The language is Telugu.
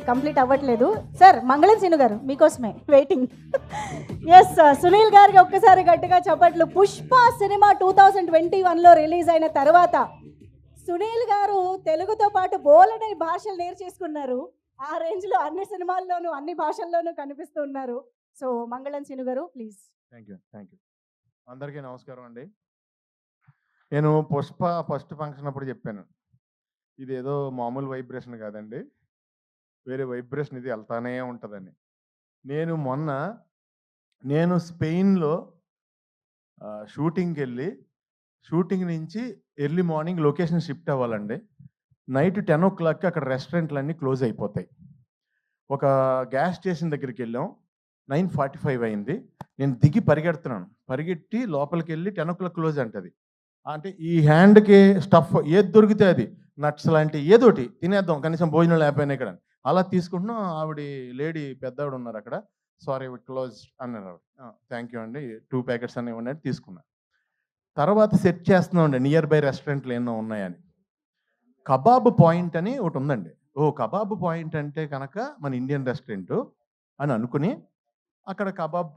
కంప్లీట్ అవ్వట్లేదు. సార్ మంగళం సీను గారు మీకోసమే వెయిటింగ్. ఎస్ సునీల్ గారికి ఒక్కసారి గట్టిగా చప్పట్లు. పుష్ప సినిమా 2021లో రిలీజ్ అయిన తర్వాత సునీల్ గారు తెలుగుతో పాటు బోలెడని భాషలు నేర్చేసుకున్నారు. ఆ రేంజ్లో అన్ని సినిమాల్లోనూ అన్ని భాషల్లోనూ కనిపిస్తూ ఉన్నారు. సో మంగళం సీను గారు ప్లీజ్. Thank you. అందరికీ నమస్కారం అండి. నేను పుష్ప ఫస్ట్ ఫంక్షన్ అప్పుడు చెప్పాను, ఇది ఏదో మామూలు వైబ్రేషన్ కాదండి, వేరే వైబ్రేషన్, ఇది వెళ్తానే ఉంటుందని. నేను స్పెయిన్లో షూటింగ్కి వెళ్ళి, షూటింగ్ నుంచి ఎర్లీ మార్నింగ్ లొకేషన్ షిఫ్ట్ అవ్వాలండి. నైట్ 10 o'clock అక్కడ రెస్టారెంట్లు అన్నీ క్లోజ్ అయిపోతాయి. ఒక గ్యాస్ స్టేషన్ దగ్గరికి వెళ్ళాం, 9:45 అయింది. నేను దిగి పరిగెట్టి లోపలికి వెళ్ళి 10 o'clock క్లోజ్ అంటది. అంటే ఈ హ్యాండ్కి స్టఫ్ ఏది దొరికితే అది, నట్స్ లాంటి ఏదోటి తినేద్దాం, కనీసం భోజనం లేకపోయినా ఇక్కడ అలా తీసుకుంటున్నాం. ఆవిడ లేడీ పెద్దవాడు ఉన్నారు అక్కడ, సారీ క్లోజ్ అన్నారు ఆవిడ. థ్యాంక్ యూ అండి, 2 ప్యాకెట్స్ అని ఇవ్వండి తీసుకున్నా. తర్వాత సెట్ చేస్తున్నాం అండి నియర్ బై రెస్టారెంట్లు ఏమో ఉన్నాయని. కబాబ్ పాయింట్ అని ఒకటి ఉందండి. కబాబ్ పాయింట్ అంటే కనుక మన ఇండియన్ రెస్టారెంట్ అని అనుకుని అక్కడ కబాబ్